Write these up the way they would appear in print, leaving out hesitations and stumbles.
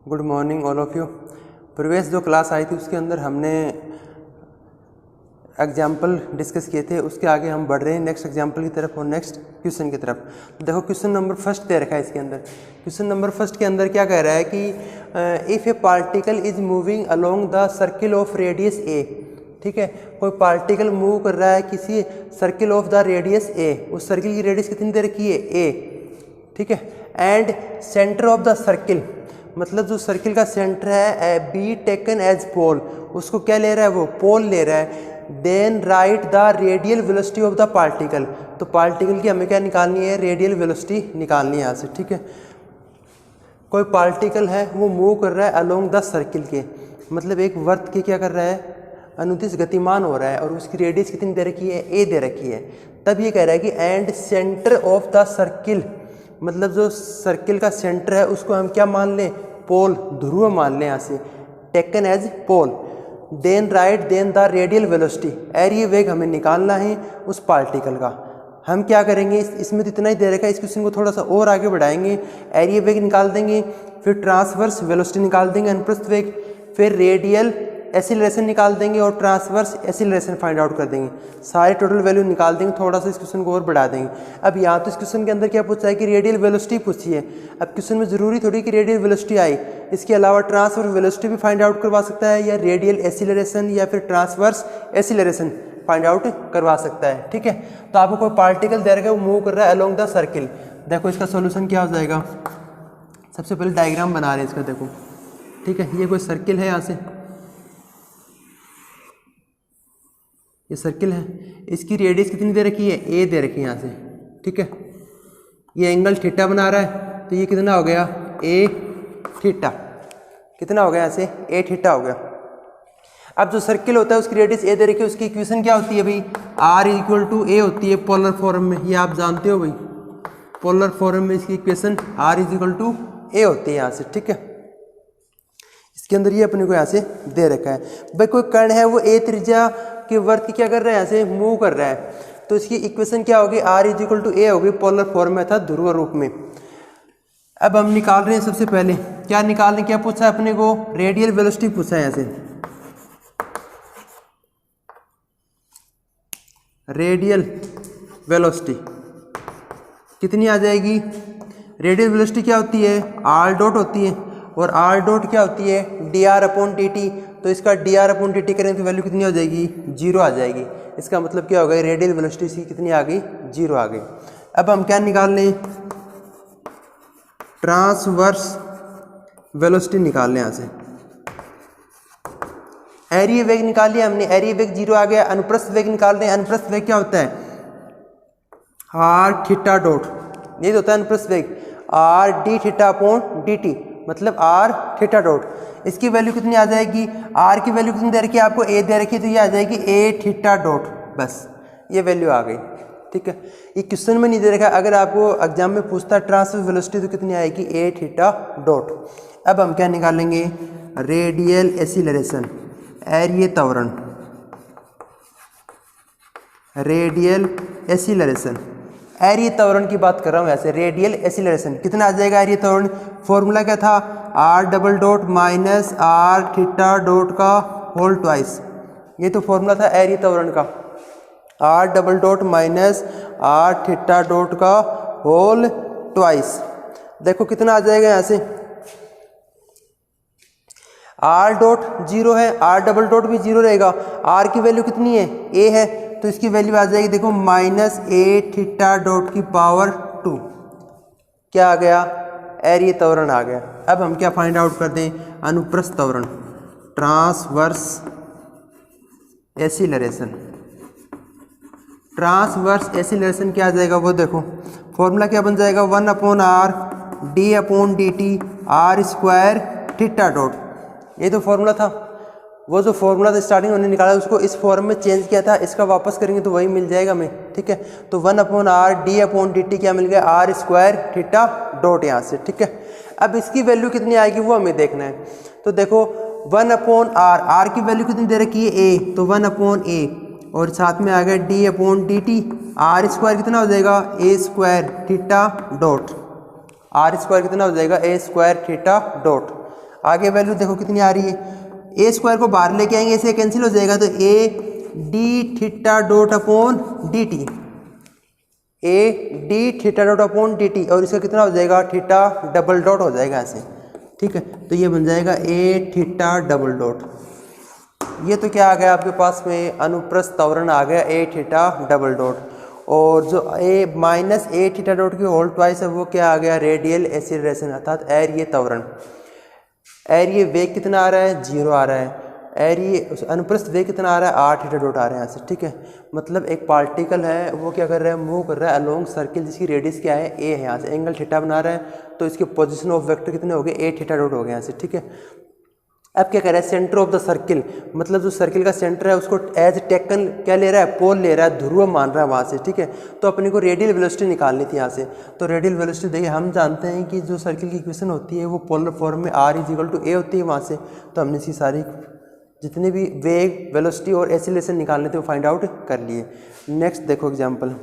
Good morning all of you. Previous जो class आई थी उसके अंदर हमने एग्जाम्पल डिस्कस किए थे, उसके आगे हम बढ़ रहे हैं नेक्स्ट एग्जाम्पल की तरफ और नेक्स्ट क्वेश्चन की तरफ। देखो क्वेश्चन नंबर फर्स्ट दे रखा है इसके अंदर। क्वेश्चन नंबर फर्स्ट के अंदर क्या कह रहा है कि if a particle is moving along the circle of radius a. ठीक है, कोई पार्टिकल मूव कर रहा है किसी circle of the radius a, उस सर्किल की रेडियस कितनी दे रखी है ए। ठीक है, and centre of the circle, मतलब जो सर्किल का सेंटर है बी टेकन एज पोल, उसको क्या ले रहा है वो पोल ले रहा है। Then write the radial velocity of the particle, तो पार्टिकल की हमें क्या निकालनी है, रेडियल वेलोसिटी निकालनी है यहाँ से। ठीक है, कोई पार्टिकल है वो मूव कर रहा है अलोंग द सर्किल के, मतलब एक वर्त के क्या कर रहा है, अनुदिश गतिमान हो रहा है और उसकी रेडियस कितनी दे रखी है, ए दे रखी है। तब ये कह रहा है कि and centre of the circle, मतलब जो सर्किल का सेंटर है उसको हम क्या मान लें, पोल, ध्रुव मान लें यहाँ से, taken as pole. Then write then the radial velocity, area वेग हमें निकालना है उस पार्टिकल का। हम क्या करेंगे, इसमें तो इतना ही दे रखा है, इस क्वेश्चन को थोड़ा सा और आगे बढ़ाएंगे, एरिया वेग निकाल देंगे, फिर ट्रांसवर्स वेलोसिटी निकाल देंगे अनुप्रस्थ वेग, फिर रेडियल एसिलरेशन निकाल देंगे और ट्रांसवर्स एसिलरेशन फाइंड आउट कर देंगे। सारे टोटल वैल्यू निकाल देंगे, थोड़ा सा इस क्वेश्चन को और बढ़ा देंगे। अब यहाँ तो इस क्वेश्चन के अंदर क्या पूछा है कि रेडियल वेलोसिटी पूछी है। अब क्वेश्चन में ज़रूरी थोड़ी कि रेडियल वेलोसिटी आई, इसके अलावा ट्रांसवर्स वेलोसिटी भी फाइंड आउट करवा सकता है, या रेडियल एसिलरेशन या फिर ट्रांसवर्स एसिलरेशन फाइंड आउट करवा सकता है। ठीक है, तो आपको कोई पार्टिकल दे रखा है वो मूव कर रहा है अलोंग द सर्किल। देखो इसका सोल्यूशन क्या हो जाएगा, सबसे पहले डायग्राम बना रहे हैं इसका। देखो ठीक है, ये कोई सर्किल है, यहाँ से ये सर्किल है, इसकी रेडियस कितनी दे रखी है, ए दे रखी है यहाँ से। ठीक है, ये एंगल थीटा बना रहा है, तो ये कितना हो गया, ए थीटा, कितना हो गया यहाँ से, ए थीटा हो गया। अब जो सर्किल होता है उसकी रेडियस ए दे रखी है, उसकी इक्वेशन क्या होती है भाई, आर इक्वल टू ए होती है पोलर फॉर्म में, ये आप जानते हो भाई, पोलर फॉर्म में इसकी equation r is equal to a होती है यहाँ से। ठीक है, इसके अंदर ये अपने को यहाँ से दे रखा है भाई, कोई कण है वो ए त्रिज्या के वर्त की क्या कर रहा है, यहाँ से मूव कर रहा है, तो इसकी इक्वेशन क्या होगी, आर इज इक्वल टू ए होगी पोलर फॉर्म में अर्थात ध्रुव रूप में। अब हम निकाल रहे हैं, सबसे पहले क्या निकाल रहे हैं, क्या पूछा है अपने को, रेडियल वेलोसिटी पूछा है यहाँ से। रेडियल वेलोसिटी कितनी आ जाएगी, रेडियल वेलोसिटी क्या होती है, आर डॉट होती है, और आर डॉट क्या होती है, D r upon d T. तो इसका D r upon d T करें तो वैल्यू कितनी हो जाएगी, जीरो आ जाएगी। इसका मतलब क्या हो गया, रेडियल वेलोसिटी इसकी कितनी आ गई, जीरो आ गई। अब हम क्या निकाल लें, ट्रांसवर्स वेलोसिटी निकाल लें यहाँ से। एरिया वेग निकाल लिया हमने, एरिया वेग जीरो आ गया। अनुप्रस्थ वेग निकाल रहे हैं, अनुप्रस्थ वेग क्या होता है, आर थीटा डॉट, ये होता है अनुप्रस्थ वेग, are d theta upon d T, मतलब आर थीटा डॉट। इसकी वैल्यू कितनी आ जाएगी, आर की वैल्यू कितनी दे रखी है आपको, ए दे रखी है, तो ये आ जाएगी ए थीटा डॉट, बस ये वैल्यू आ गई। ठीक है, ये क्वेश्चन में नहीं दे रखा, अगर आपको एग्जाम में पूछता है ट्रांसवर्स वेलोसिटी तो कितनी आएगी, ए थीटा डॉट। अब हम क्या निकालेंगे, रेडियल एसिलरेशन, एरिया त्वरण, रेडियल एसिलरेशन, एरिया त्वरण की बात कर रहा हूँ ऐसे, रेडियल एसिलरेशन कितना आ जाएगा एरिया त्वरण, फॉर्मूला क्या था, r double dot minus r theta dot का होल ट्वाइस, ये तो फॉर्मूला था एरिया त्वरण का, r double dot minus r theta dot का होल ट्वाइस। देखो कितना आ जाएगा यहाँ से, आर डॉट जीरो है, आर डबल डॉट भी जीरो रहेगा, आर की वैल्यू कितनी है, ए है, तो इसकी वैल्यू आ जाएगी देखो माइनस ए थीटा डॉट की पावर 2, क्या आ गया, एरिया त्वरण आ गया। अब हम क्या फाइंड आउट कर दें, अनुप्रस्थ त्वरण, ट्रांसवर्स एसिलरेशन, ट्रांसवर्स एसिलरेशन क्या आ जाएगा वो देखो, फॉर्मूला क्या बन जाएगा, 1 upon r d upon d t r square theta dot, ये तो फॉर्मूला था, वो जो फॉर्मूला था स्टार्टिंग में निकाला उसको इस फॉर्म में चेंज किया था, इसका वापस करेंगे तो वही मिल जाएगा हमें। ठीक है, तो 1 upon r d upon d T क्या मिल गया, आर स्क्वायर थीटा डॉट यहाँ से। ठीक है, अब इसकी वैल्यू कितनी आएगी वो हमें देखना है, तो देखो 1 अपॉन आर, आर की वैल्यू कितनी दे रखी है, ए, तो 1 अपॉन ए, और साथ में आ गया d upon d t, r square कितना हो जाएगा, a square theta dot, r square कितना हो जाएगा, ए स्क्वायर थीटा डॉट। आगे वैल्यू देखो कितनी आ रही है, ए स्क्वायर को बाहर लेके आएंगे, इसे कैंसिल हो जाएगा, तो A D theta dot upon d T, A D theta dot upon d t, और इसका कितना हो जाएगा, थीटा डबल डॉट हो जाएगा ऐसे, ठीक है। तो ये बन जाएगा ए थीटा डबल डॉट। ये तो क्या आ गया आपके पास में, अनुप्रस्थ त्वरण आ गया ए थीटा डबल डॉट, और जो ए माइनस ए थीटा डॉट की होल ट्वाइस है वो क्या आ गया, रेडियल एक्सीलरेशन, अर्थात एरिये त्वरण। एरिये वेग कितना आ रहा है, 0 आ रहा है, एरिये अनुप्रस्थ वेग कितना आ रहा है, 8 थीटा डॉट आ रहे हैं यहाँ से, ठीक है। मतलब एक पार्टिकल है वो क्या कर रहा है, मूव कर रहा है अलोंग सर्किल जिसकी रेडियस क्या है, ए है, यहाँ से एंगल थीटा बना रहा है, तो इसके पोजीशन ऑफ वेक्टर कितने हो गए, ए थीटा डॉट हो गए यहाँ से, ठीक है। अब क्या कह रहा है, सेंटर ऑफ द सर्किल, मतलब जो सर्किल का सेंटर है उसको एज टेकन क्या ले रहा है, पोल ले रहा है, ध्रुव मान रहा है वहाँ से, ठीक है। तो अपने को रेडियल वेलोसिटी निकालनी थी यहाँ से, तो रेडियल वेलोसिटी देखिए हम जानते हैं कि जो सर्किल की इक्वेशन होती है वो पोलर फॉर्म में r इक्वल टू ए होती है वहाँ से, तो हमने इसकी सारी जितने भी वेग वेलोसिटी और एक्सीलरेशन निकालने थे वो फाइंड आउट कर लिए। नेक्स्ट देखो एग्जाम्पल,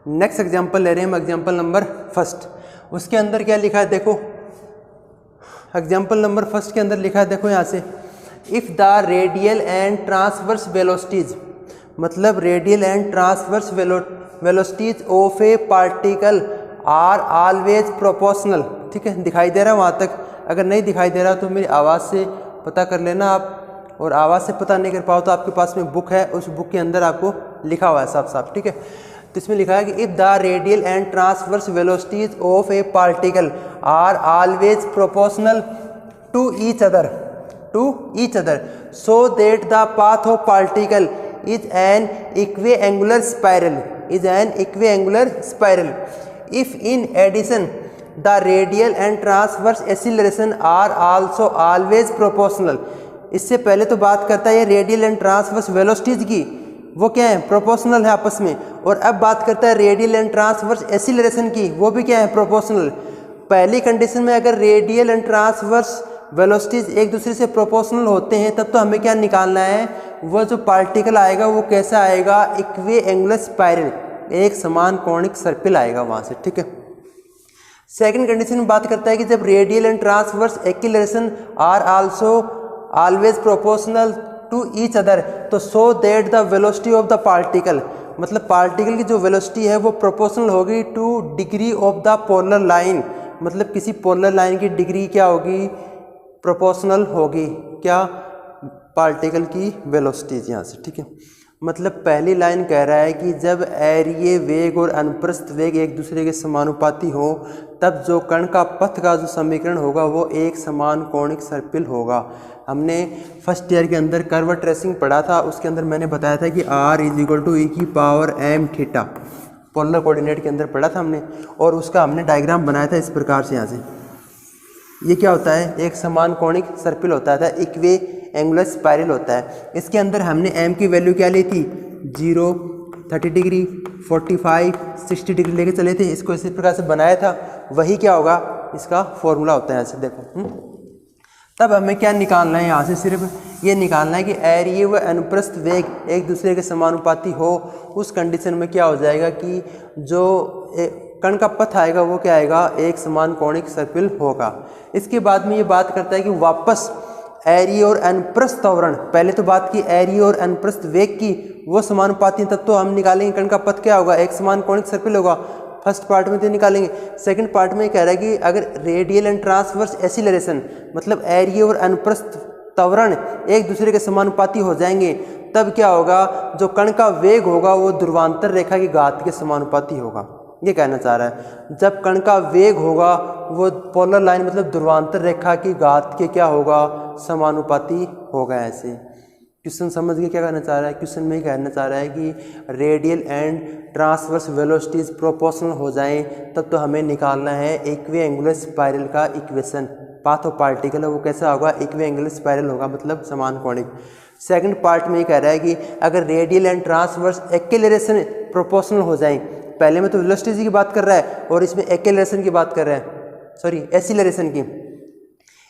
नेक्स्ट एग्जाम्पल ले रहे हैं हम, एग्जाम्पल नंबर फर्स्ट। उसके अंदर क्या लिखा है देखो, एग्जाम्पल नंबर फर्स्ट के अंदर लिखा है देखो यहाँ से, if the radial and transverse velocities, मतलब radial and transverse velocities of a particle are always proportional, ठीक है। दिखाई दे रहा है वहाँ तक, अगर नहीं दिखाई दे रहा तो मेरी आवाज़ से पता कर लेना आप, और आवाज़ से पता नहीं कर पाओ तो आपके पास में बुक है, उस बुक के अंदर आपको लिखा हुआ है साफ साफ, ठीक है। तो इसमें लिखा है कि if the radial and transverse velocities of a particle are always proportional to each other so that the path of particle is an equiangular spiral if in addition the radial and transverse acceleration are also always proportional. इससे पहले तो बात करता है ये radial and transverse velocities की, वो क्या है, प्रोपोर्शनल है आपस में, और अब बात करता है रेडियल एंड ट्रांसवर्स एक्सीलरेशन की, वो भी क्या है, प्रोपोर्शनल। पहली कंडीशन में अगर रेडियल एंड ट्रांसवर्स वेलोसिटीज एक दूसरे से प्रोपोर्शनल होते हैं तब तो हमें क्या निकालना है, वो जो पार्टिकल आएगा वो कैसा आएगा, इक्विएंगुलर स्पाइरल, एक समान कोणिक सर्पिल आएगा वहाँ से, ठीक है। सेकेंड कंडीशन में बात करता है कि जब radial and transverse acceleration are also always proportional to each other, तो so that the velocity of the particle, मतलब पार्टिकल की जो वेलोसिटी है वो प्रोपोर्शनल होगी to degree of the polar line, मतलब किसी पोलर लाइन की डिग्री क्या होगी, प्रोपोर्शनल होगी क्या, पार्टिकल की वेलोसिटीज यहाँ से, ठीक है। मतलब पहली लाइन कह रहा है कि जब एरिये वेग और अनुप्रस्थ वेग एक दूसरे के समानुपाती हो तब जो कण का पथ का जो समीकरण होगा वो एक समान कोणिक सर्पिल होगा। हमने फर्स्ट ईयर के अंदर कर्व ट्रेसिंग पढ़ा था, उसके अंदर मैंने बताया था कि r is equal to e की power m theta, polar coordinate के अंदर पढ़ा था हमने, और उसका हमने डायग्राम बनाया था इस प्रकार से। यहाँ से ये क्या होता है, एक समान कोणिक सर्पिल होता है, इक्विएंगुलर स्पाइरल होता है। इसके अंदर हमने m की वैल्यू क्या ली थी, 0, 30 डिग्री, 45, 60 डिग्री लेके चले थे, इसको इसी प्रकार से बनाया था। वही क्या होगा, इसका फॉर्मूला होता है ऐसे देखो। तब हमें क्या निकालना है, यहाँ से सिर्फ ये निकालना है कि एरिये व अनुप्रस्थ वेग एक दूसरे के समानुपाती हो। उस कंडीशन में क्या हो जाएगा कि जो कण का पथ आएगा वो क्या आएगा, एक समान कोणिक सर्पिल होगा। इसके बाद में ये बात करता है कि वापस एरिये और अनुप्रस्थ त्वरण, पहले तो बात की एरिये और अनुप्रस्थ वेग की, वो समानुपाती, तब तो हम निकालेंगे कण का पथ क्या होगा, एक समान कोणिक सर्पिल होगा। फर्स्ट पार्ट में तो निकालेंगे। सेकंड पार्ट में कह रहा है कि अगर रेडियल एंड ट्रांसवर्स एक्सीलरेशन, मतलब एरिये और अनुप्रस्थ त्वरण एक दूसरे के समानुपाती हो जाएंगे तब क्या होगा, जो कण का वेग होगा वो ध्रुवांतर रेखा की घात के समानुपाती होगा। ये कहना चाह रहा है, जब कण का वेग होगा वो पोलर लाइन मतलब ध्रुवांतर रेखा की घात के क्या होगा, समानुपाती होगा। ऐसे क्वेश्चन समझ के क्या कहना चाह रहा है, क्वेश्चन में ही कहना चाह रहा है कि radial and transverse velocities proportional हो जाएं तब तो हमें निकालना है इक्विएंगुलर स्पाइरल का इक्वेशन। पाथ ऑफ पार्टिकल है वो कैसा होगा, इक्विएंगुलर स्पाइरल होगा, मतलब समान कोणिक। सेकंड पार्ट में ये कह रहा है कि अगर radial and transverse acceleration proportional हो जाएं। पहले में तो वेलोसिटी की बात कर रहा है और इसमें एक्सेलरेशन की बात कर रहा है, सॉरी एसिलरेशन की।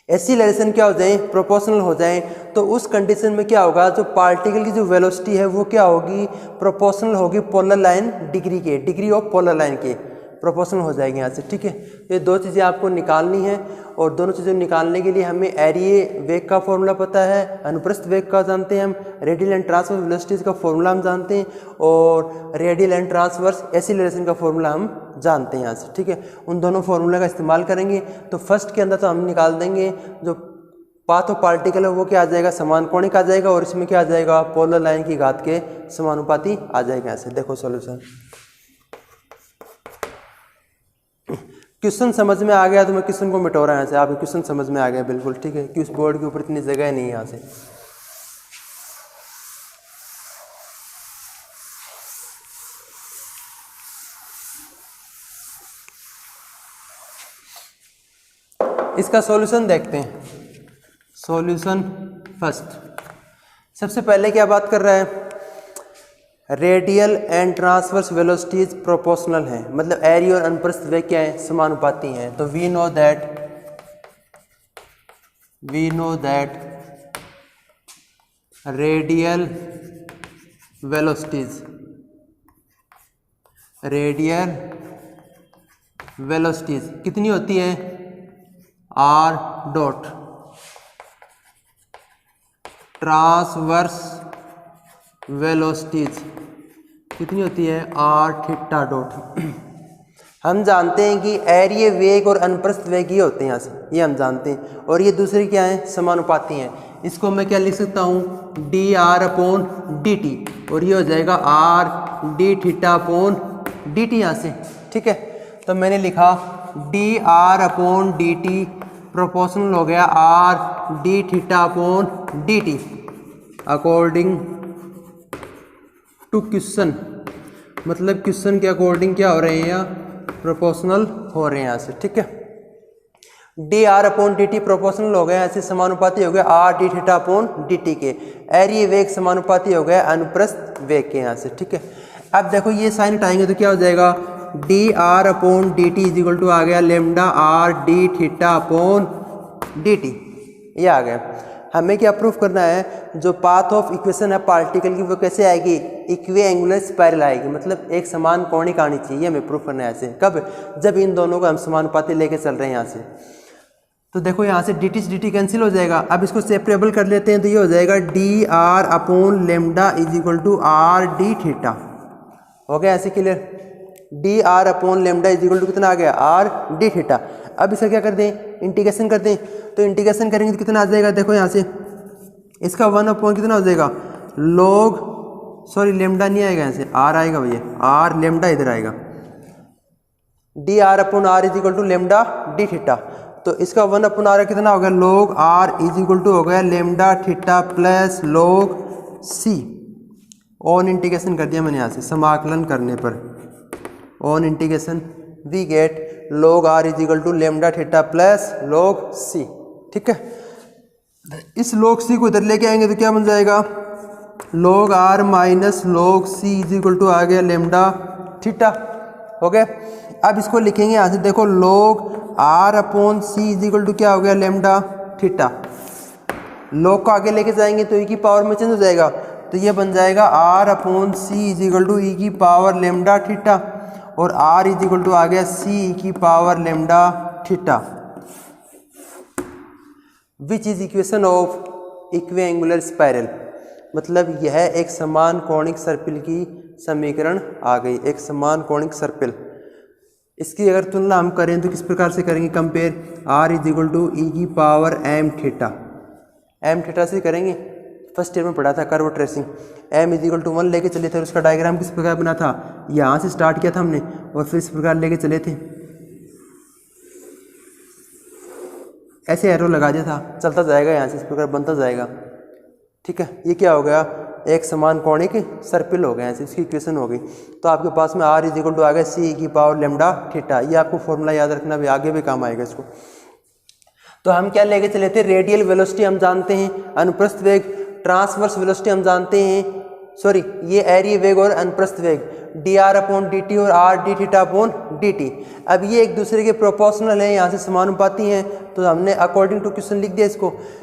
एसिलरेशन क्या हो जाए, प्रोपोर्शनल हो जाए, तो उस कंडीशन में क्या होगा, जो पार्टिकल की जो वेलोसिटी है वो क्या होगी, प्रोपोर्शनल होगी पोलर लाइन डिग्री के, डिग्री ऑफ पोलर लाइन के प्रोपोर्शनल हो जाएगी यहाँ से। ठीक है, ये दो चीज़ें आपको निकालनी है और दोनों चीज़ें निकालने के लिए हमें एरिए वेग का फॉर्मूला पता है, अनुप्रस्थ वेग का जानते हैं हम, रेडियल एंड ट्रांसवर्स वेलोसिटीज का फॉर्मूला हम जानते हैं और रेडियल एंड ट्रांसवर्स एसिलरेशन का फॉर्मूला हम जानते हैं यहाँ से। ठीक है, उन दोनों फॉर्मूला का इस्तेमाल करेंगे तो फर्स्ट के अंदर तो हम निकाल देंगे जो पाथ ऑफ पार्टिकल है वो क्या आ जाएगा, समान कोणिक आ जाएगा और इसमें क्या आ जाएगा, पोलर लाइन की घात के समानुपाती आ जाएगा ऐसे। देखो सॉल्यूशन, क्वेश्चन समझ में आ गया तो मैं क्वेश्चन को मिटा रहा हूं यहाँ से, आपको क्वेश्चन समझ में आ गया बिल्कुल। ठीक है, कि उस बोर्ड के ऊपर इतनी जगह नहीं है यहाँ से। इसका सॉल्यूशन देखते हैं। सॉल्यूशन फर्स्ट, सबसे पहले क्या बात कर रहा है, radial and transverse velocities proportional है, मतलब एरिया और अनुप्रस्थ वेग क्या है, समानुपाती हैं। तो we know that radial velocities कितनी होती है, आर डॉट, ट्रांसवर्स वेलोसिटीज कितनी होती है, आर थीटा डॉट। हम जानते हैं कि एरिया वेग और अनुप्रस्थ वेग ये होते हैं यहाँ से, ये हम जानते हैं, और ये दूसरी क्या है, समानुपाती हैं। इसको मैं क्या लिख सकता हूँ, d r upon d t, और ये हो जाएगा r d theta upon d t यहाँ से। ठीक है, तो मैंने लिखा d r upon d t proportional हो गया r d theta upon d t according to question, मतलब क्वेश्चन के अकॉर्डिंग क्या हो रहे हैं, यहाँ प्रोपोर्शनल हो रहे हैं यहाँ से। ठीक है, D r upon d t proportional हो गया, ऐसे समानुपाती हो गया r d theta upon d T के, एरिया वेग समानुपाती हो गया अनुप्रस्थ वेग के यहाँ से। ठीक है, अब देखो ये साइन हटाएंगे तो क्या हो जाएगा, d r upon d t is equal to आ गया lambda r d theta upon d t, ये आ गया। हमें क्या प्रूफ करना है, जो पाथ ऑफ इक्वेशन है पार्टिकल की वो कैसे आएगी, इक्वे एंगुलर स्पाइरल आएगी, मतलब एक समान कोणिक आनी चाहिए, हमें प्रूफ करना है ऐसे। कब, जब इन दोनों को हम समानुपाती लेके चल रहे हैं यहाँ से। तो देखो यहाँ से डी टी कैंसिल हो जाएगा, अब इसको सेपरेबल कर लेते हैं तो ये हो जाएगा d r upon lambda is equal to r d theta, हो गया ऐसे clear. D r upon lambda is equal to कितना आ गया, आर डी थीटा। अब इसका क्या कर दें, इंटीग्रेशन कर दें, तो इंटीग्रेशन करेंगे तो कितना आ जाएगा, देखो यहाँ से इसका 1 अपॉन कितना हो जाएगा, लॉग, सॉरी लेमडा नहीं आएगा यहाँ से, आर आएगा भैया, आर लेमडा इधर आएगा, d r upon r is equal to lambda d theta. तो इसका 1 अपॉन आर कितना हो गया, log r is equal to हो गया lambda theta plus log c. On integration कर दिया मैंने यहाँ से, समाकलन करने पर on integration we get log r is equal to lambda theta plus log c। ठीक है, इस log c को इधर लेके आएंगे तो क्या बन जाएगा, log r minus log c is equal to आ गया लेमडा थीटा, हो गया। अब इसको लिखेंगे यहाँ से, देखो log r upon c is equal to क्या हो गया, लेमडा थीटा। log को आगे लेके जाएंगे तो e की पावर में चेंज हो जाएगा, तो ये बन जाएगा r upon c is equal to e की पावर लेमडा थीटा, और r इज इक्वल टू आ गया c की power lambda theta, which is equation of equiangular spiral. मतलब यह एक समान कोणिक सर्पिल की समीकरण आ गई, एक समान कोणिक सर्पिल। इसकी अगर तुलना हम करें तो किस प्रकार से करेंगे, compare r is equal to e की पावर m थीटा से करेंगे। फर्स्ट ईयर में पढ़ा था curve tracing, m is equal to 1 लेके चले थे, उसका डायग्राम किस प्रकार बना था, यहाँ से स्टार्ट किया था हमने और फिर इस प्रकार लेके चले थे, ऐसे एरो लगा दिया था, चलता जाएगा यहाँ से इस प्रकार बनता जाएगा। ठीक है, ये क्या हो गया, एक समान कोणिक सर्पिल हो गया, ऐसे इसकी इक्वेशन हो गई। तो आपके पास में r इज इक्वल टू आ गया c की पावर लेमडा थीटा, ये आपको फॉर्मूला याद रखना, भी आगे भी काम आएगा इसको। तो हम क्या लेके चले थे, रेडियल वेलोसिटी हम जानते हैं, अनुप्रस्थ वेग ट्रांसवर्स वेलोसिटी हम जानते हैं, सॉरी ये एरिया वेग और अनुप्रस्थ वेग dr अपॉन dt और r d theta upon dt। अब ये एक दूसरे के प्रोपोर्शनल है, यहाँ से समानुपाती हैं, तो हमने अकॉर्डिंग टू क्वेश्चन लिख दिया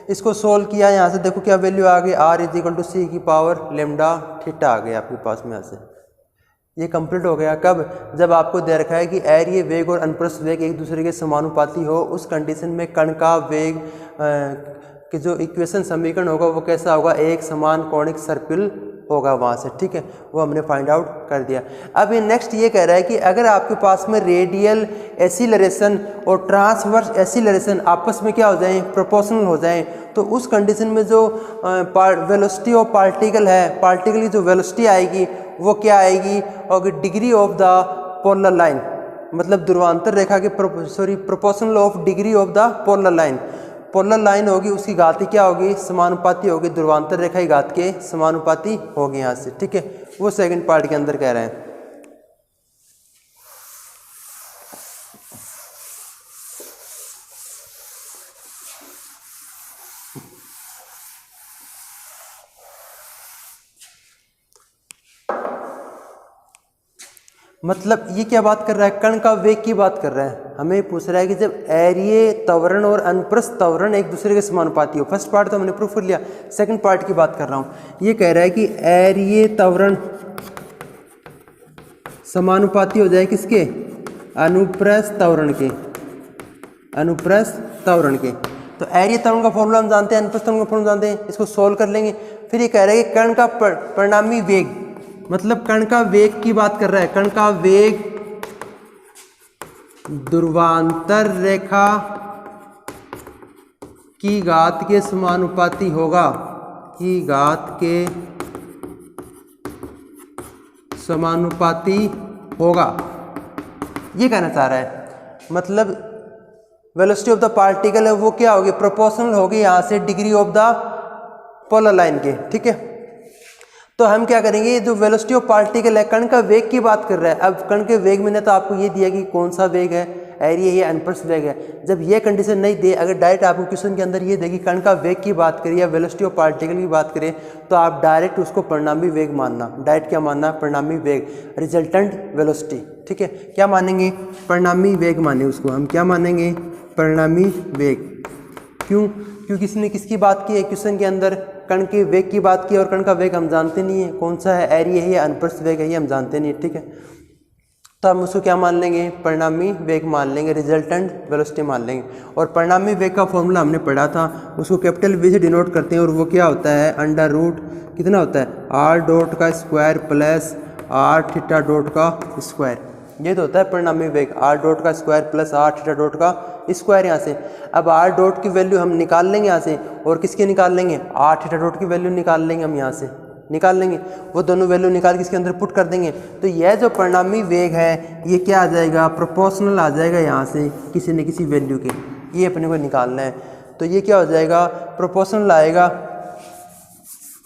इसको सोल्व किया। यहाँ से देखो क्या वैल्यू आ गई, r इज इक्वल टू सी की पावर लेमडा थीटा आ गया आपके पास में। यहाँ से ये कंप्लीट हो गया। कब? जब आपको दे रखा है कि एरिया वेग और अनुप्रस्थ वेग एक दूसरे के समानुपाती हो, उस कंडीशन में कण का वेग कि जो इक्वेशन समीकरण होगा वो कैसा होगा, एक समान कोणिक सर्पिल होगा वहाँ से। ठीक है, वो हमने फाइंड आउट कर दिया। अब ये नेक्स्ट ये कह रहा है कि अगर आपके पास में रेडियल एसिलरेशन और ट्रांसवर्स एसिलरेशन आपस में क्या हो जाएं, प्रोपोर्शनल हो जाएं, तो उस कंडीशन में जो वेलोसिटी ऑफ पार्टिकल है, पार्टिकल की जो वेलोसिटी आएगी वो क्या आएगी, और degree of the polar line, मतलब ध्रुवांतर रेखा के proportional of degree of the polar line. Polar line होगी उसकी घाती क्या होगी, समानुपाती होगी, ध्रुवांतर रेखा की घात के समानुपाती होगी यहाँ से। ठीक है, वो सेकंड पार्ट के अंदर कह रहे हैं। मतलब ये क्या बात कर रहा है, कण का वेग की बात कर रहा है। हमें पूछ रहा है कि जब एरिये त्वरण और अनुप्रस्थ त्वरण एक दूसरे के समानुपाती हो। फर्स्ट पार्ट तो हमने प्रूफ कर लिया, सेकंड पार्ट की बात कर रहा हूँ। ये कह रहा है कि एरिये त्वरण समानुपाती हो जाए किसके, अनुप्रस्थ त्वरण के, अनुप्रस्थ त्वरण के। तो एरिये त्वरण का फॉर्मूला हम जानते हैं, अनुप्रस्थ त्वरण का फॉर्मूला जानते हैं, इसको सोल्व कर लेंगे। फिर ये कह रहा है कि कण का परिणामी वेग, मतलब कण का वेग की बात कर रहा है। कण का वेग ध्रुवांतर रेखा की घात के समानुपाती होगा, की घात के समानुपाती होगा, ये कहना चाह रहा है। मतलब वेलोसिटी ऑफ द पार्टिकल है वो क्या होगी, प्रोपोर्शनल होगी यहाँ से degree of the polar line के। ठीक है, तो हम क्या करेंगे, जो वेलोसिटी ऑफ पार्टिकल है, कण का वेग की बात कर रहा है। अब कण के वेग में ने तो आपको ये दिया कि कौन सा वेग है, एरिया या अनुप्रस्थ वेग है। जब ये कंडीशन नहीं दे, अगर डायरेक्ट आपको क्वेश्चन के अंदर ये दे कि कण का वेग की बात करें या वेलोसिटी ऑफ पार्टिकल की बात करें, तो आप डायरेक्ट उसको परिणामी वेग मानना। डायरेक्ट क्या मानना, परिणामी वेग, रिजल्टेंट वेलोसिटी। ठीक है, क्या मानेंगे, परिणामी वेग माने उसको हम, क्या मानेंगे, परिणामी वेग। क्यों, क्योंकि इसने किसकी बात की है क्वेश्चन के अंदर, कण के वेग की बात की, और कण का वेग हम जानते नहीं है कौन सा है, एरिया है या अनुप्रस्थ वेग है, ये हम जानते नहीं है। ठीक है, तो हम उसको क्या मान लेंगे, परिणामी वेग मान लेंगे, रिजल्टेंट वेलोसिटी मान लेंगे। और परिणामी वेग का फॉर्मूला हमने पढ़ा था, उसको कैपिटल वी से डिनोट करते हैं, और वो क्या होता है, अंडर रूट कितना होता है, आर डॉट का square plus are theta dot का स्क्वायर। ये तो होता है परिणामी वेग, आर डॉट का square plus are theta dot का स्क्वायर। यहाँ से अब आर डॉट की वैल्यू हम निकाल लेंगे यहाँ से, और किसके निकाल लेंगे, आर थीटा डॉट की वैल्यू निकाल लेंगे हम, यहाँ से निकाल लेंगे। वो दोनों वैल्यू निकाल के इसके अंदर पुट कर देंगे। तो यह जो परिणामी वेग है ये क्या आ जाएगा, प्रोपोर्शनल आ जाएगा यहाँ से किसी न किसी वैल्यू के, ये अपने को निकालना है। तो ये क्या हो जाएगा, प्रोपोर्शनल आएगा,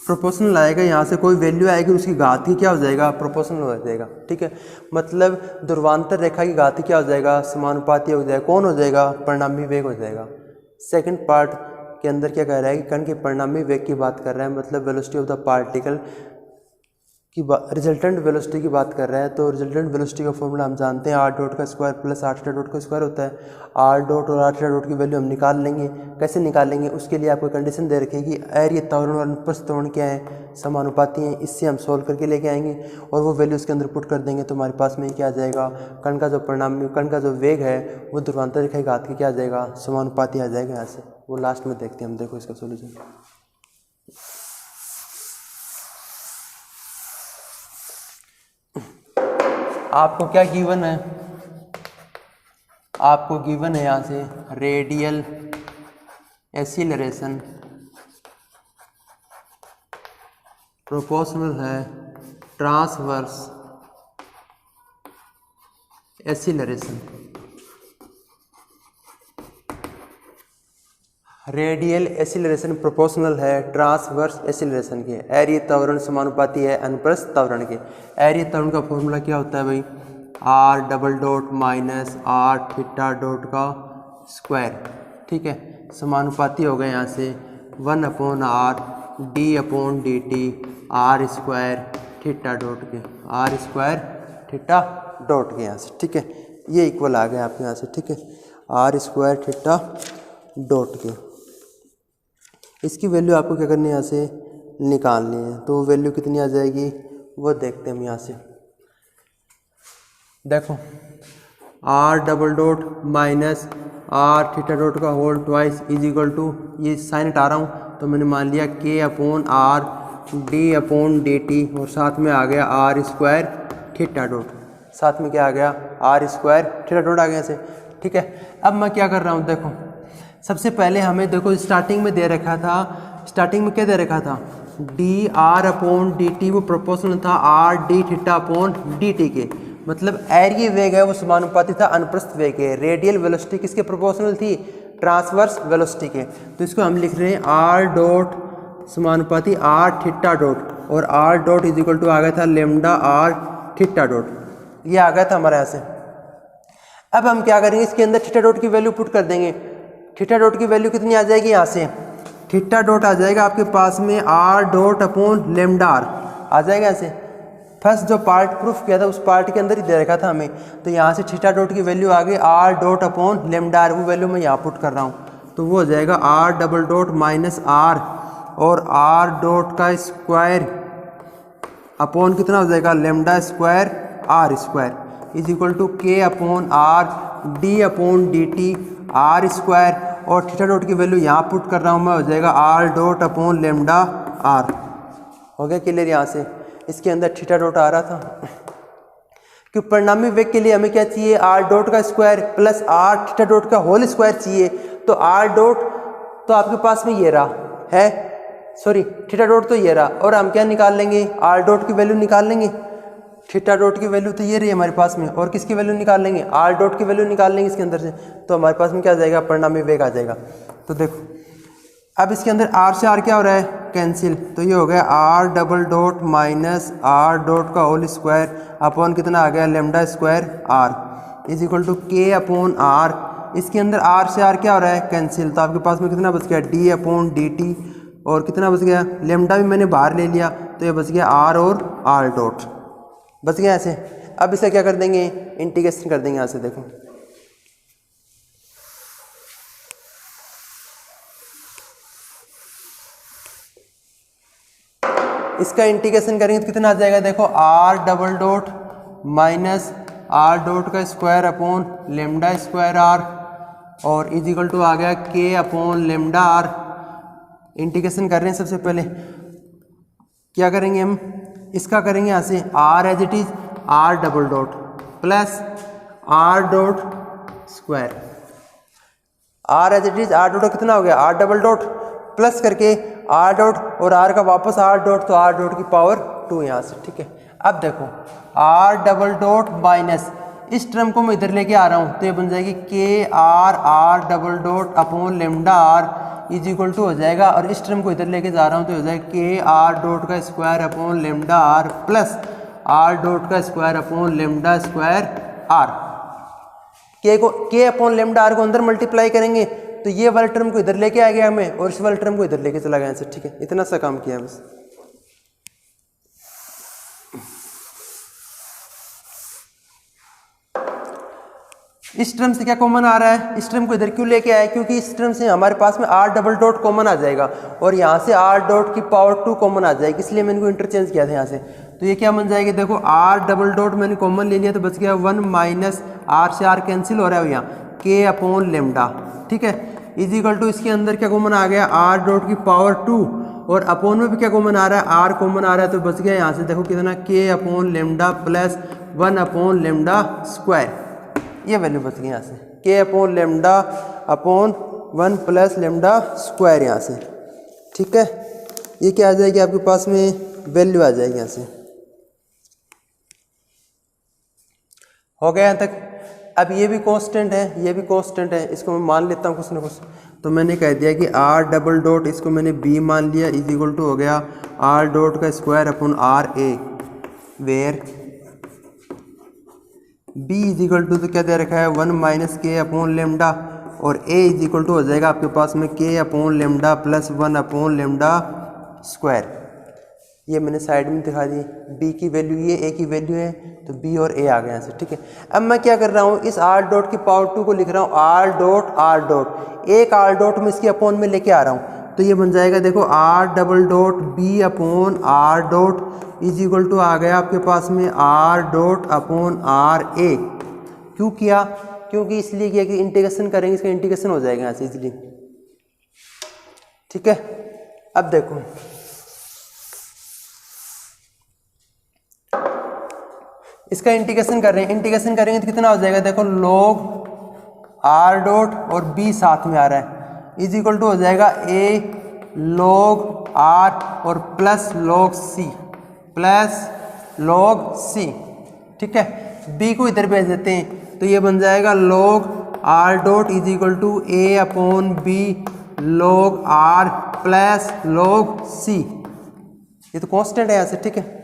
प्रोपोर्शनल आएगा, यहाँ से कोई वैल्यू आएगी उसकी घात ही क्या हो जाएगा, प्रोपोर्शनल हो जाएगा। ठीक है, मतलब ध्रुवांतर रेखा की घात क्या हो जाएगा, समानुपाती हो जाएगा। कौन हो जाएगा, परिणामी वेग हो जाएगा। सेकंड पार्ट के अंदर क्या कह रहा है कि कण के परिणामी वेग की बात कर रहा है, मतलब वेलोसिटी ऑफ द पार्टिकल की रिजल्टेंट वेलोसिटी की बात कर रहा है। तो रिजल्टेंट वेलोसिटी का फॉर्मूला हम जानते हैं, आर डॉट का square plus are theta dot का स्क्वायर होता है। आर डॉट और आर थीटा डॉट की वैल्यू हम निकाल लेंगे। कैसे निकालेंगे, उसके लिए आपको कंडीशन दे रखी है कि एरिया त्वरण और अनुप्रस्थ त्वरण क्या है, समानुपाती हैं। इससे हम सोल्व करके लेके आएंगे और वो वैल्यू उसके अंदर पुट कर देंगे, तो हमारे पास में क्या आ जाएगा, कण का जो परिणामी, कण का जो वेग है वो ध्रुवांतर रेखा की घात के क्या आ जाएगा, समानुपाती आ जाएगा यहाँ से। वो लास्ट में देखते हैं हम, देखो इसका सोल्यूशन। आपको क्या गिवन है, आपको गिवन है यहाँ से रेडियल एसिलरेशन प्रोपोर्शनल है transverse acceleration. Radial acceleration proportional है ट्रांसवर्स एसिलरेशन के। एरिया त्वरण समानुपाती है अनुप्रस्थ त्वरण के। एरिया त्वरण का फॉर्मूला क्या होता है भाई, r double dot minus r theta dot का स्क्वायर। ठीक है, समानुपाती हो गए यहाँ से 1/r d upon d t r square theta dot के, आर स्क्वायर थीटा डॉट के यहाँ से, ठीक है। ये इक्वल आ गया आपके यहाँ से, ठीक है, आर स्क्वायर थीटा डॉट के। इसकी वैल्यू आपको क्या करनी है, यहाँ से निकालनी है। तो वैल्यू कितनी आ जाएगी वो देखते हैं हम यहाँ से। देखो r double dot minus r theta dot का whole twice is equal to, ये साइन हटा रहा हूँ तो मैंने मान लिया k upon r d upon d t, और साथ में आ गया आर स्क्वायर थीटा डॉट, साथ में क्या आ गया आर स्क्वायर थीटा डॉट आ गया ऐसे, ठीक है। अब मैं क्या कर रहा हूँ, देखो सबसे पहले हमें देखो स्टार्टिंग में दे रखा था, स्टार्टिंग में क्या दे रखा था, D r upon d T वो प्रोपोर्शनल था are d theta upon d T के, मतलब एरिया वेग है वो समानुपाती था अनुप्रस्थ वेग के। रेडियल वेलोसिटी किसके प्रोपोर्शनल थी, ट्रांसवर्स वेलोसिटी के। तो इसको हम लिख रहे हैं आर डॉट समानुपाती आर थीटा डॉट, और r dot is equal to आ गया था लेमडा आर थीटा डॉट, ये आ गया था हमारे यहाँ से। अब हम क्या करेंगे, इसके अंदर थीटा डॉट की वैल्यू पुट कर देंगे। थीटा डॉट की वैल्यू कितनी आ जाएगी, यहाँ से थीटा डॉट आ जाएगा आपके पास में r dot upon lambda r आ जाएगा ऐसे। फर्स्ट जो पार्ट प्रूफ किया था उस पार्ट के अंदर ही दे रखा था हमें, तो यहाँ से थीटा डॉट की वैल्यू आ गई r dot upon lambda r, वो वैल्यू मैं यहाँ पुट कर रहा हूँ। तो वो हो जाएगा r double dot minus r और आर डॉट का स्क्वायर अपॉन कितना हो जाएगा lambda square r square is equal to k upon r d upon d t r square, और थीटा डॉट की वैल्यू यहाँ पुट कर रहा हूँ मैं, हो जाएगा r dot upon lambda r. हो गया क्लियर, यहाँ से इसके अंदर थीटा डॉट आ रहा था। कि परिणामी वेग के लिए हमें क्या चाहिए, आर डॉट का square plus are theta dot का होल स्क्वायर चाहिए। तो आर डॉट तो आपके पास में ये रहा है, सॉरी थीटा डॉट तो ये रहा, और हम क्या निकाल लेंगे, आर डॉट की वैल्यू निकाल लेंगे। थीटा डॉट की वैल्यू तो ये रही हमारे पास में, और किसकी वैल्यू निकाल लेंगे, आर डॉट की वैल्यू निकाल लेंगे इसके अंदर से, तो हमारे पास में क्या आ जाएगा, परिणामी वेग आ जाएगा। तो देखो अब इसके अंदर आर से आर क्या हो रहा है, कैंसिल, तो ये हो गया r double dot minus r dot का होल स्क्वायर अपॉन कितना आ गया lambda square r is equal to k upon r. इसके अंदर आर से आर क्या हो रहा है, कैंसिल, तो आपके पास में कितना बच गया डी अपॉन डी टी, और कितना बच गया लेमडा भी मैंने बाहर ले लिया, तो ये बच गया आर और आर डॉट बच गया ऐसे। अब इसे क्या कर देंगे, इंटीग्रेशन कर देंगे यहाँ से। देखो इसका इंटीग्रेशन करेंगे तो कितना आ जाएगा, देखो r double dot minus r dot का square upon lambda square r, और इज इक्वल टू आ गया k upon lambda are. Integration कर रहे हैं, सबसे पहले क्या करेंगे हम, इसका करेंगे यहाँ से r as it is r double dot plus r dot square, r as it is r dot कितना हो गया आर डबल डॉट प्लस करके आर डॉट और आर का वापस आर डॉट, तो आर डॉट की पावर 2 यहाँ से, ठीक है। अब देखो आर डबल डॉट माइनस इस टर्म को मैं इधर लेके आ रहा हूँ, तो ये बन जाएगी के r double dot upon lambda r is equal to हो जाएगा, और इस टर्म को इधर लेके जा रहा हूँ तो हो जाएगा के आर डॉट का square upon lambda r plus r dot का square upon lambda square r. K upon lambda r को अंदर मल्टीप्लाई करेंगे तो ये वाले टर्म को इधर लेके आ गया हमें, और इस वाले टर्म को इधर लेके चला गया आंसर, ठीक है। इतना सा काम किया बस। इस टर्म से क्या कॉमन आ रहा है, इस टर्म को इधर क्यों लेके आए, क्योंकि इस टर्म से हमारे पास में आर डबल डॉट कॉमन आ जाएगा, और यहाँ से आर डॉट की पावर 2 कॉमन आ जाएगी, इसलिए मैंने इनको इंटरचेंज किया था यहाँ से। तो ये क्या बन जाएगी, देखो आर डबल डॉट मैंने कॉमन ले लिया तो बच गया 1 माइनस आर से आर कैंसिल हो रहा है यहाँ के अपॉन लेमडा, ठीक है, इज इक्वल टू इसके अंदर क्या कॉमन आ गया आर डॉट की पावर 2, और अपॉन में भी क्या कॉमन आ रहा है आर कॉमन आ रहा है, तो बच गया यहाँ से देखो कितना के upon lambda plus 1 upon lambda square, ये वैल्यू बच गई यहाँ से के upon lambda upon 1 plus lambda square यहाँ से, ठीक है। ये क्या आ जाएगी आपके पास में वैल्यू आ जाएगी यहाँ से। हो गया यहाँ तक। अब ये भी कांस्टेंट है, ये भी कांस्टेंट है, इसको मैं मान लेता हूँ कुछ ना कुछ। तो मैंने कह दिया कि आर डबल डॉट, इसको मैंने बी मान लिया, इज इक्वल टू हो गया आर डॉट का square upon r a, where b is equal to तो क्या दे रखा है 1 माइनस के अपॉन लेमडा, और ए इज इक्वल टू हो जाएगा आपके पास में के upon lambda plus 1 upon lambda square. ये मैंने साइड में दिखा दी, b की वैल्यू ये, a की वैल्यू है, तो b और a आ गए यहाँ से, ठीक है। अब मैं क्या कर रहा हूँ, इस r डॉट की पावर 2 को लिख रहा हूँ r डॉट, एक r डॉट में इसकी अपॉन में लेके आ रहा हूँ, तो ये बन जाएगा देखो r double dot b upon r dot is equal to आ गया आपके पास में r dot upon r a। क्यों किया, क्योंकि इसलिए किया कि इंटीग्रेशन करेंगे, इसका इंटीग्रेशन हो जाएगा यहाँ से इजीली, ठीक है। अब देखो इसका इंटीग्रेशन कर रहे हैं, इंटीग्रेशन करेंगे तो कितना हो जाएगा, देखो log r डॉट और b साथ में आ रहा है इज इक्वल टू हो जाएगा a log r और प्लस log c, ठीक है। b को इधर भेज देते हैं तो ये बन जाएगा log r dot is equal to a upon b log r plus log c, ये तो कांस्टेंट है यहाँ से, ठीक है।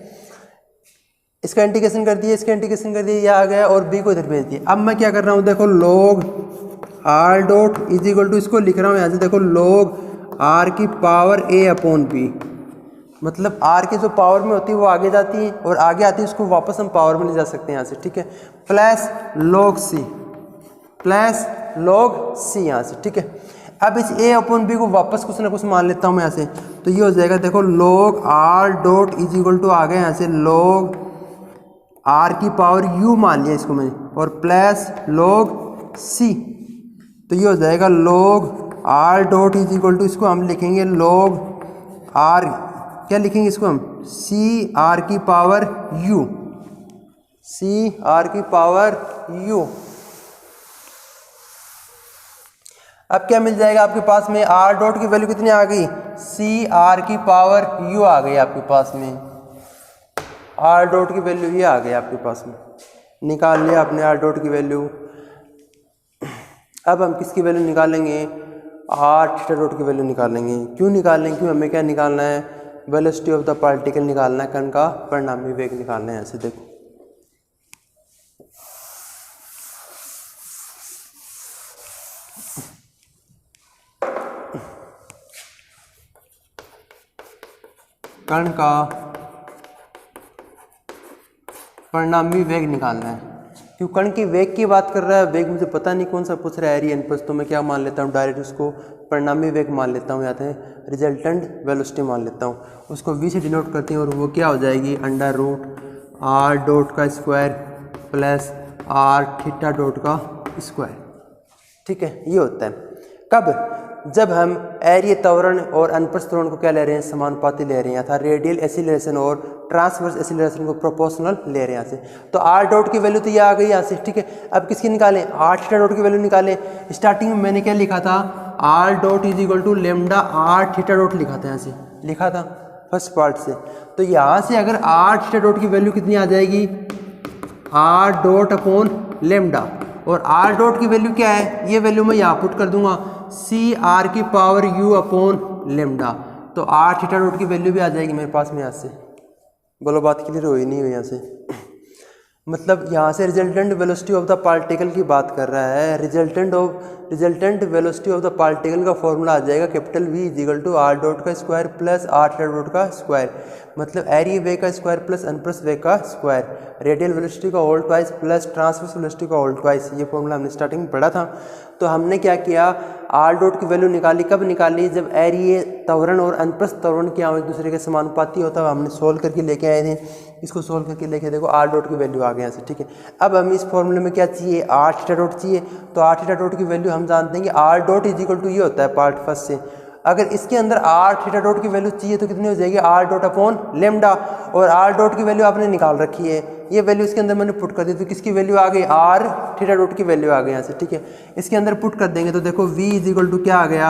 इसका इंटीग्रेशन कर दिया, इसका इंटीग्रेशन कर दिया, ये आ गया और b को इधर भेज दिया। अब मैं क्या कर रहा हूँ, देखो log r dot is equal to, इसको लिख रहा हूँ यहाँ से, देखो log r की पावर a अपॉन b, मतलब r की जो पावर में होती है वो आगे जाती है और आगे आती है उसको वापस हम पावर में ले जा सकते हैं यहाँ से, ठीक है। प्लस log c यहाँ से, ठीक है। अब इस a अपॉन b को वापस कुछ ना कुछ मान लेता हूँ मैं यहाँ से, तो ये हो जाएगा देखो log r dot is equal to आ गया यहाँ से log r की पावर u मान लिया इसको मैंने, और प्लस log c, तो ये हो जाएगा log r dot is equal to, इसको हम लिखेंगे log r, क्या लिखेंगे इसको हम, c r की पावर u, c r की पावर u। अब क्या मिल जाएगा आपके पास में, r डॉट की वैल्यू कितनी आ गई, c r की पावर u आ गई आपके पास में, r डॉट की वैल्यू ये आ गई आपके पास में, निकाल लिया आपने r डॉट की वैल्यू। अब हम किसकी वैल्यू निकालेंगे, r थीटा डॉट की वैल्यू निकालेंगे। क्यों निकालेंगे, क्यों हमें क्या निकालना है, वेलोसिटी ऑफ द पार्टिकल निकालना है, कण का परिणामी वेग निकालना है। ऐसे देखो कण का परिणामी वेग निकालना है, क्यों कण की वेग की बात कर रहा है, वेग मुझे पता नहीं कौन सा पूछ रहा है एरिया इनपल्स, तो मैं क्या मान लेता हूँ, डायरेक्ट उसको परिणामी वेग मान लेता हूँ, या तो रिजल्टेंट वेलोसिटी मान लेता हूँ, उसको v से डिनोट करते हैं और वो क्या हो जाएगी, अंडर रूट r डॉट का square plus r theta dot का स्क्वायर, ठीक है। ये होता है कब, जब हम एरिया त्वरण और अनुप्रस्थ त्वरण को क्या ले रहे हैं, समानुपाती ले रहे हैं, अर्थात रेडियल एक्सीलरेशन और ट्रांसवर्स एक्सीलरेशन को प्रोपोर्शनल ले रहे हैं यहाँ से। तो r डॉट की वैल्यू तो ये आ गई यहाँ से, ठीक है। अब किसकी निकालें, r थीटा डॉट की वैल्यू निकालें। स्टार्टिंग में मैंने क्या लिखा था, r dot is equal to lambda r theta dot लिखा था, यहाँ से लिखा था फर्स्ट पार्ट से। तो यहाँ से अगर r थीटा डॉट की वैल्यू कितनी आ जाएगी, r डॉट अपॉन लेमडा, और r डॉट की वैल्यू क्या है, ये वैल्यू मैं यहाँ पुट कर दूंगा, c r की पावर u अपॉन लेमडा, तो r थीटा डॉट की वैल्यू भी आ जाएगी मेरे पास में यहाँ से। बोलो बात क्लियर हुई नहीं हुई यहाँ से, मतलब यहाँ से resultant velocity of the particle की बात कर रहा है। Resultant velocity of the particle का फॉर्मूला आ जाएगा capital V is equal to r dot का square plus r theta dot का स्क्वायर, मतलब एरिया वेग का स्क्वायर प्लस अनुप्रस्थ वेग का स्क्वायर, रेडियल वेलोसिटी का whole twice plus transverse velocity का होल ट्वाइस। ये फॉर्मूला हमने स्टार्टिंग में पढ़ा था। तो हमने क्या किया, r डॉट की वैल्यू निकाली, कब निकाली, जब एरिया त्वरण और अनुप्रस्थ त्वरण क्या एक दूसरे के समानुपाती होता है, हमने सोल्व करके लेके आए थे। इसको सोल्व करके लेके देखो r डॉट की वैल्यू आ गई यहाँ से, ठीक है। अब हम इस फॉर्मूले में क्या चाहिए, r थीटा डॉट चाहिए, तो r थीटा डॉट की वैल्यू हम जानते हैं कि r dot is equal to ये होता है पार्ट फर्स्ट से। अगर इसके अंदर r थीटा डॉट की वैल्यू चाहिए तो कितनी हो जाएगी, r डॉट अपॉन लेमडा, और r डॉट की वैल्यू आपने निकाल रखी है, ये वैल्यू इसके अंदर मैंने पुट कर दी, तो किसकी वैल्यू आ गई, r थीटा डॉट की वैल्यू आ गई यहाँ से, ठीक है। इसके अंदर पुट कर देंगे तो देखो v इज इक्वल टू क्या आ गया,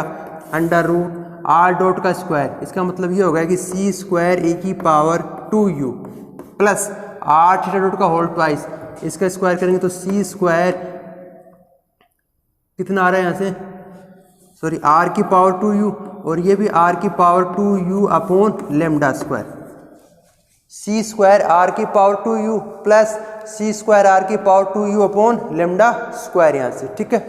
अंडर रूट r डॉट का स्क्वायर, इसका मतलब ये होगा कि c स्क्वायर a की power 2u plus r theta dot का होल ट्वाइस, इसका स्क्वायर करेंगे तो c स्क्वायर कितना आ रहा है यहाँ से, सॉरी r की पावर 2u, और ये भी r की power 2u upon lambda square, c square r की power 2u plus c square r की power 2u upon lambda square यहाँ से, ठीक है।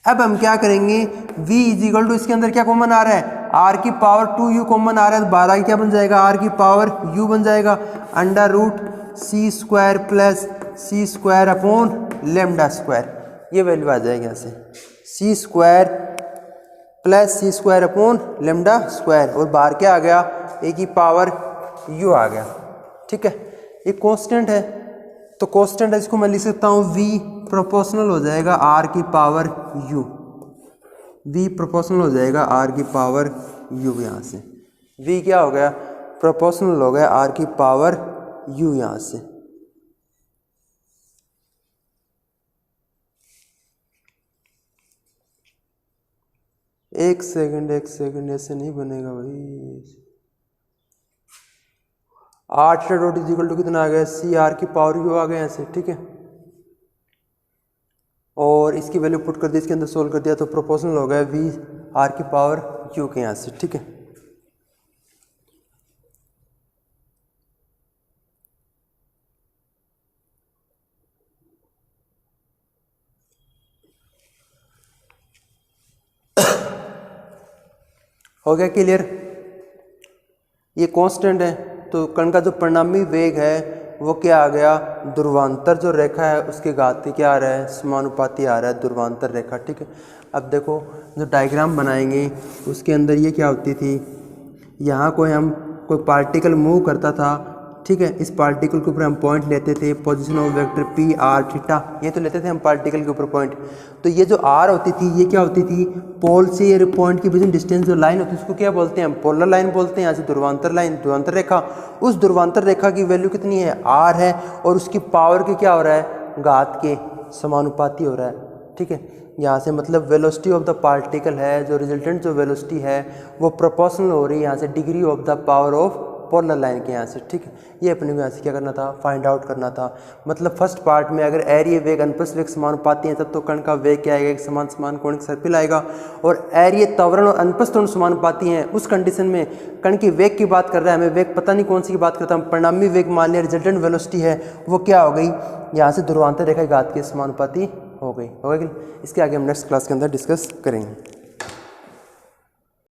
अब हम क्या करेंगे, v इज इक्वल टू, इसके अंदर क्या कॉमन आ रहा है, आर की पावर 2u कॉमन आ रहा है तो बाहर आगे क्या बन जाएगा, आर की पावर u बन जाएगा अंडर रूट सी स्क्वायर प्लस सी स्क्वायर अपॉन लेमडा स्क्वायर, ये वैल्यू आ जाएगी यहाँ से सी स्क्वायर प्लस सी स्क्वायर अपॉन लेमडा स्क्वायर, और बाहर क्या आ गया, ए की पावर u आ गया। ठीक है, ये कांस्टेंट है तो कांस्टेंट है, इसको मैं लिख सकता हूँ v प्रोपोर्शनल हो जाएगा r की पावर u, v प्रोपोर्शनल हो जाएगा r की पावर u, यहाँ से v क्या हो गया, प्रोपोर्शनल हो गया r की पावर u यहाँ से। एक सेकंड ऐसे नहीं बनेगा भाई। 8 डॉट इज इक्वल टू कितना आ गया, सी आर की पावर यू आ गया ऐसे। ठीक है, और इसकी वैल्यू पुट कर दी, इसके अंदर सोल्व कर दिया तो प्रोपोर्शनल हो गया वी आर की पावर यू के यहाँ से। ठीक है, हो गया क्लियर। ये कांस्टेंट है तो कण का जो परिणामी वेग है वो क्या आ गया, ध्रुवांतर जो रेखा है उसके घात क्या आ रहा है, समानुपाती आ रहा है ध्रुवांतर रेखा। ठीक है, अब देखो जो डायग्राम बनाएंगे उसके अंदर ये क्या होती थी, यहाँ कोई पार्टिकल मूव करता था। ठीक है, इस पार्टिकल के ऊपर हम पॉइंट लेते थे, position of vector P R theta, ये तो लेते थे हम पार्टिकल के ऊपर पॉइंट। तो ये जो आर होती थी ये क्या होती थी, पोल से ये पॉइंट के बीच में डिस्टेंस जो लाइन होती है उसको क्या बोलते हैं, हम पोलर लाइन बोलते हैं। यहाँ से ध्रुवांतर लाइन, ध्रुवांतर रेखा, उस ध्रुवांतर रेखा की वैल्यू कितनी है, आर है, और उसकी पावर के क्या हो रहा है, घात के समानुपाती हो रहा है। ठीक है, यहाँ से मतलब वेलोसिटी ऑफ द पार्टिकल है, जो रिजल्टेंट जो वेलोसिटी है वो प्रोपोर्शनल हो रही है यहाँ से degree of the power of polar line के यहाँ से। ठीक है, ये अपने को यहाँ से क्या करना था, फाइंड आउट करना था। मतलब फर्स्ट पार्ट में अगर एरिया वेग अनुप्रस्थ वेग समानुपाती है तब तो कण का वेग क्या आएगा, एक समान समान कोणिक सर्पिल आएगा। और एरिया त्वरण और अनुप्रस्थ त्वरण समानुपाती हैं, उस कंडीशन में कण की वेग की बात कर रहा है, हमें वेग पता नहीं कौन सी की बात करता है, परिणामी वेग मान लिया, रिजल्टेंट वेलोसिटी है वो क्या हो गई, यहाँ से ध्रुवांतर रेखा घात के समानुपाती हो गई। कि इसके आगे हम नेक्स्ट क्लास के अंदर डिस्कस करेंगे।